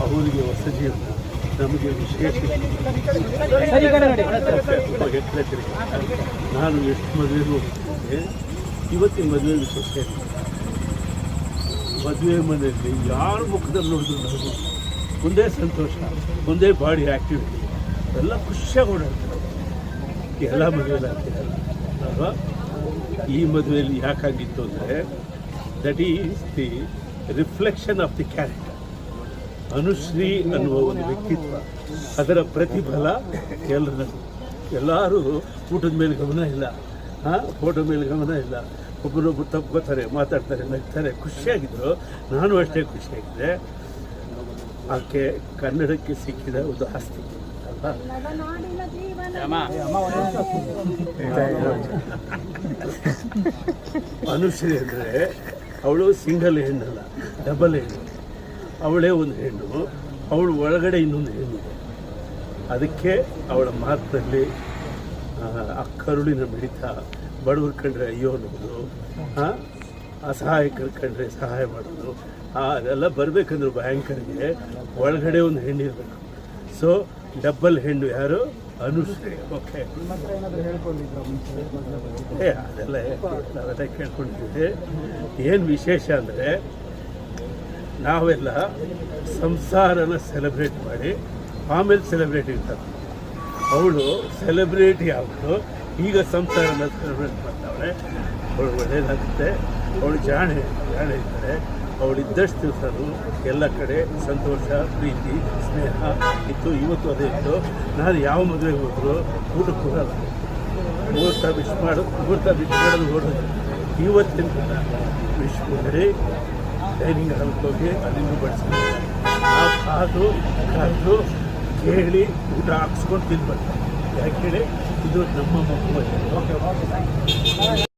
ಅವರಿಗೆ ಹೊಸ ಜೀವನ, ನಮಗೆ ವಿಶೇಷ. ನಾನು ಎಷ್ಟು ಮದುವೆಗೆ ಹೋಗ್ತಿದ್ದೆ, ಇವತ್ತಿನ ಮದುವೆ ವಿಶೇಷ ಇಲ್ಲ. ಮದುವೆ ಮನೆಯಲ್ಲಿ ಯಾರ ಮುಖದಲ್ಲಿ ನೋಡಿದ್ರು ನಾವು ಒಂದೇ ಸಂತೋಷ, ಒಂದೇ ಬಾಡಿ ಆ್ಯಕ್ಟಿವಿಟಿ, ಎಲ್ಲ ಖುಷಿಯಾಗಿ ಓಡಾಡ್ತಾರೆ. ಎಲ್ಲ ಮದುವೆಯಲ್ಲಿ ಆಗ್ತಿರಲ್ಲ ಅಲ್ವಾ? ಈ ಮದುವೆಯಲ್ಲಿ ಯಾಕಾಗಿತ್ತು ಅಂದರೆ that is the reflection of the character. Anushree ಅನ್ನುವ ಒಂದು ವ್ಯಕ್ತಿತ್ವ, ಅದರ ಪ್ರತಿಫಲ ಎಲ್ಲರೂ ಊಟದ ಮೇಲೆ ಗಮನ ಇಲ್ಲ, ಫೋಟೋ ಮೇಲೆ ಗಮನ ಇಲ್ಲ, ಒಬ್ಬರೊಬ್ಬರು ತಪ್ಕೋತಾರೆ, ಮಾತಾಡ್ತಾರೆ, ನಗ್ತಾರೆ, ಖುಷಿಯಾಗಿದ್ದರು. ನಾನು ಅಷ್ಟೇ ಖುಷಿಯಾಗಿದ್ದೆ. ಆಕೆ ಕನ್ನಡಕ್ಕೆ ಸಿಕ್ಕಿದ ಒಂದು ಆಸ್ತಿ ಅನುಶ್ರೀ ಅಂದರೆ ಅವಳು ಸಿಂಗಲ್ ಹೆಣ್ಣಲ್ಲ, ಡಬಲ್ ಹೆಣ್ಣು. ಅವಳೇ ಒಂದು ಹೆಣ್ಣು, ಅವಳು ಒಳಗಡೆ ಇನ್ನೊಂದು ಹೆಣ್ಣು. ಅದಕ್ಕೆ ಅವಳ ಮಾತಲ್ಲಿ ಆ ಕರುಳಿನ ಮಿಡಿತ, ಬಡವರು ಕಂಡ್ರೆ ಅಯ್ಯೋ ಅನ್ನೋದು, ಅಸಹಾಯಕರು ಕಂಡ್ರೆ ಸಹಾಯ ಮಾಡೋದು, ಅದೆಲ್ಲ ಬರಬೇಕಂದ್ರೆ ಭಯಂಕರಿಗೆ ಒಳಗಡೆ ಒಂದು ಹೆಣ್ಣಿರಬೇಕು. ಸೊ ಡಬ್ಬಲ್ ಹೆಣ್ಣು ಯಾರು? ಅನುಶ್ರೀ. ಓಕೆ, ಅದೆಲ್ಲ ಕೇಳ್ಕೊಂಡಿದ್ದೀವಿ. ಏನು ವಿಶೇಷ ಅಂದರೆ ನಾವೆಲ್ಲ ಸಂಸಾರನ ಸೆಲೆಬ್ರೇಟ್ ಮಾಡಿ ಆಮೇಲೆ ಸೆಲೆಬ್ರೇಟ್ ಇರ್ತಾರೆ. ಅವಳು ಸೆಲೆಬ್ರೇಟಿ ಆಗ್ಬಿಟ್ಟು ಈಗ ಸಂಸಾರನ ಸೆಲೆಬ್ರೇಟ್ ಮಾಡ್ತಾಳೆ. ಅವಳು ಒಳ್ಳೆಯದಾಗುತ್ತೆ. ಅವಳು ಜಾಣೆ ಇರ್ತಾರೆ. ಅವಳಿದ್ದಷ್ಟು ದಿವಸನು ಎಲ್ಲ ಕಡೆ ಸಂತೋಷ, ಪ್ರೀತಿ, ಸ್ನೇಹ ಇತ್ತು. ಇವತ್ತು ಅದೇ ಇತ್ತು. ನಾನು ಯಾವ ಮದುವೆಗೆ ಹೋದ್ರು ಊಟಕ್ಕೆ ಹೋಗಲ್ಲ, ಮುಹೂರ್ತ ವಿಶ್ ಮಾಡೋದು ನೋಡೋದು. ಇವತ್ತಿನ ವಿಶ್ ಮಾಡಿ ಡೈನಿಂಗ್ ಹಾಲ್ಗೆ ಹೋಗಿ ಅಲ್ಲಿಂದ ಬಡಿಸ್ಕೊಂಡು ಕಾದು ಕೇಳಿ ಊಟ ಹಾಕ್ಸ್ಕೊಂಡು ತಿನ್ಬಾರ್ದು. ಯಾಕೆ ಹೇಳಿ, ಇದು ನಮ್ಮ ಮಗು.